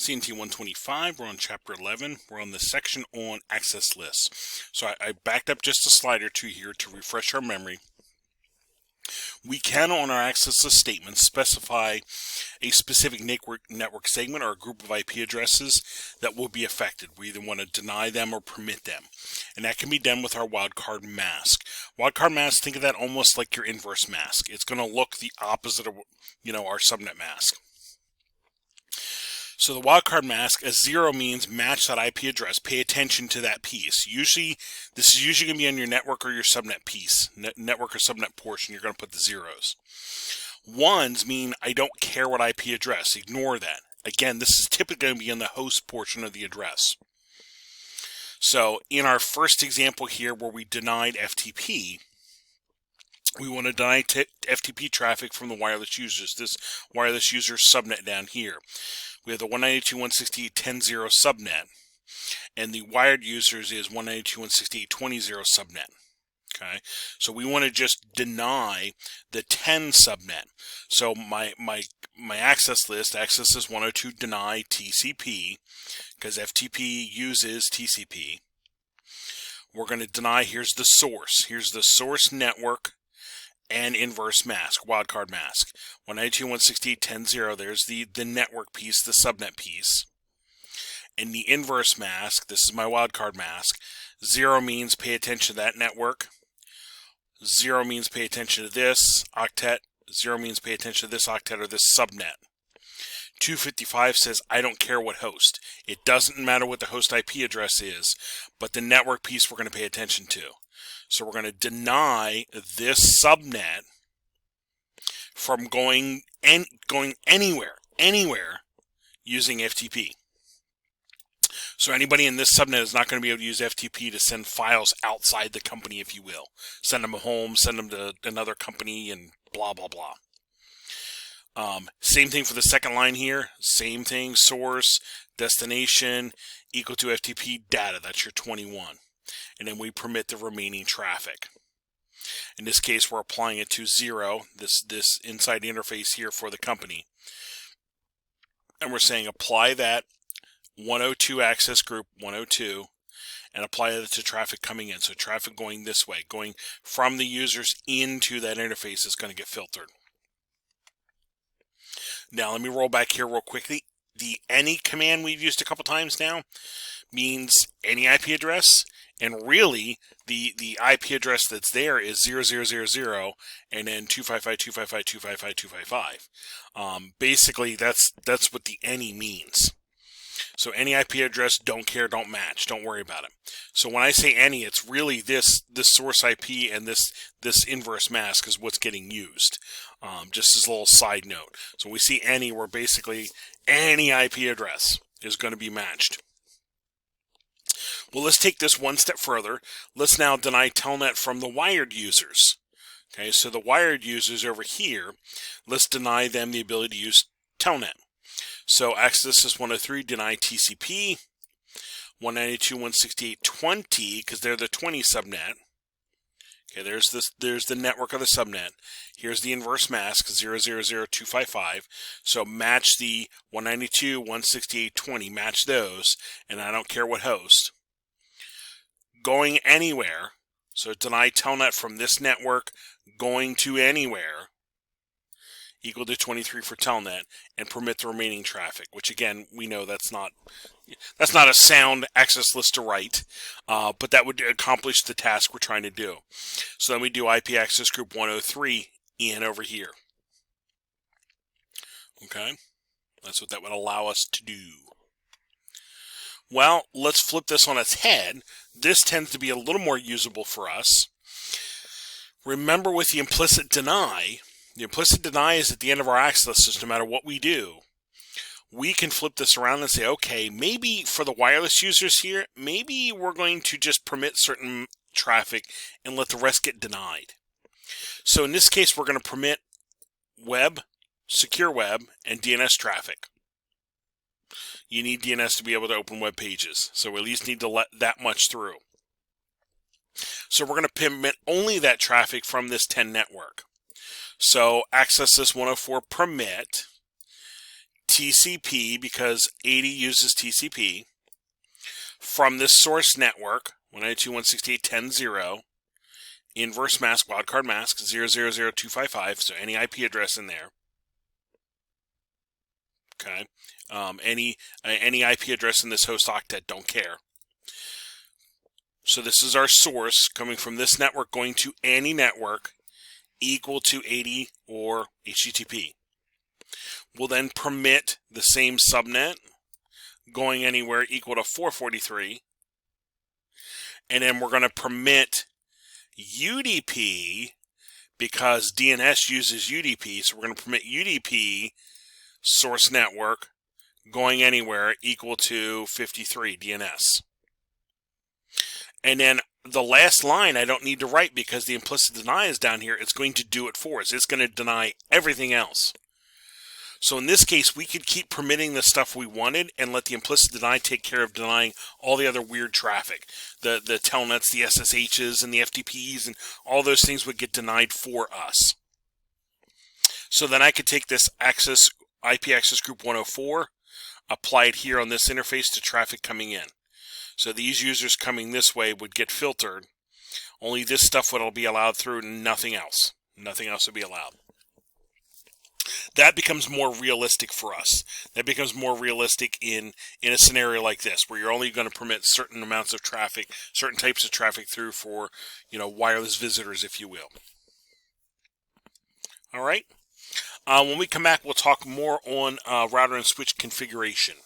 CNT125, we're on Chapter 11. We're on the section on access lists. So I backed up just a slide or two here to refresh our memory. We can, on our access list statements, specify a specific network segment or a group of IP addresses that will be affected. We either want to deny them or permit them. And that can be done with our wildcard mask. Wildcard mask, think of that almost like your inverse mask. It's going to look the opposite of, our subnet mask. So the wildcard mask, as 0 means match that IP address. Pay attention to that piece. This is usually going to be on your network or your subnet piece. Network or subnet portion, you're going to put the zeros. 1s mean I don't care what IP address. Ignore that. Again, this is typically going to be in the host portion of the address. So in our first example here where we denied FTP, we want to deny FTP traffic from the wireless users. This wireless user subnet down here. We have the 192.168.10.0 subnet, and the wired users is 192.168.20.0 subnet. Okay, so we want to just deny the 10 subnet. So my access list, access is 102 deny TCP, because FTP uses TCP. We're going to deny, here's the source. Here's the source network and inverse mask, wildcard mask. 192.168.10.0, there's the network piece, the subnet piece. And the inverse mask, this is my wildcard mask. 0 means pay attention to that network. 0 means pay attention to this octet. 0 means pay attention to this octet or this subnet. 255 says I don't care what host. It doesn't matter what the host IP address is, but the network piece we're going to pay attention to. So we're going to deny this subnet from going anywhere using FTP. So anybody in this subnet is not going to be able to use FTP to send files outside the company, if you will. Send them home, send them to another company, and blah, blah, blah. Same thing for the second line here. Same thing, source, destination, equal to FTP data. That's your 21. And then we permit the remaining traffic. In this case, we're applying it to 0, this inside interface here for the company. And we're saying apply that 102 access group, 102, and apply it to traffic coming in. So traffic going this way, going from the users into that interface is going to get filtered. Now let me roll back here real quickly. The any command we've used a couple times now means any IP address. And really, the IP address that's there is 0000 and then 255.255.255.255. Basically, that's what the any means. So any IP address, don't care, don't match, don't worry about it. So when I say any, it's really this source IP and this inverse mask is what's getting used. Just as a little side note. So when we see any, we're basically any IP address is going to be matched. Well, let's take this one step further. Let's now deny telnet from the wired users. Okay, so the wired users over here, let's deny them the ability to use telnet. So access is 103, deny TCP, 192.168.20, because they're the 20 subnet. Okay, there's the network of the subnet. Here's the inverse mask, 000255. So match the 192.168.20, match those, and I don't care what host. Going anywhere, so deny telnet from this network going to anywhere, equal to 23 for telnet, and permit the remaining traffic, which again, we know that's not a sound access list to write, but that would accomplish the task we're trying to do. So then we do IP access group 103 in over here. Okay, that's what that would allow us to do. Well, let's flip this on its head. This tends to be a little more usable for us. Remember with the implicit deny is at the end of our access list, no matter what we do. We can flip this around and say, okay, maybe for the wireless users here, maybe we're going to just permit certain traffic and let the rest get denied. So in this case, we're going to permit web, secure web, and DNS traffic. You need DNS to be able to open web pages, so we at least need to let that much through. So we're going to permit only that traffic from this 10 network. So access this 104 permit TCP, because 80 uses TCP, from this source network, 192.168.10.0, inverse mask, wildcard mask, 0.0.0.255, so any IP address in there. Okay, any IP address in this host octet, don't care. So this is our source coming from this network going to any network equal to 80 or HTTP. We'll then permit the same subnet going anywhere equal to 443. And then we're going to permit UDP because DNS uses UDP. So we're going to permit UDP source network going anywhere equal to 53 DNS. And then the last line I don't need to write because the implicit deny is down here. It's going to do it for us. It's going to deny everything else. So in this case, we could keep permitting the stuff we wanted and let the implicit deny take care of denying all the other weird traffic. The telnets, the SSHs, and the FTPs, and all those things would get denied for us. So then I could take this IP access group 104, apply it here on this interface to traffic coming in. So these users coming this way would get filtered. Only this stuff would be allowed through, nothing else. Nothing else would be allowed. That becomes more realistic for us. That becomes more realistic in a scenario like this, where you're only going to permit certain amounts of traffic, certain types of traffic through for, wireless visitors, if you will. All right. When we come back, we'll talk more on router and switch configuration.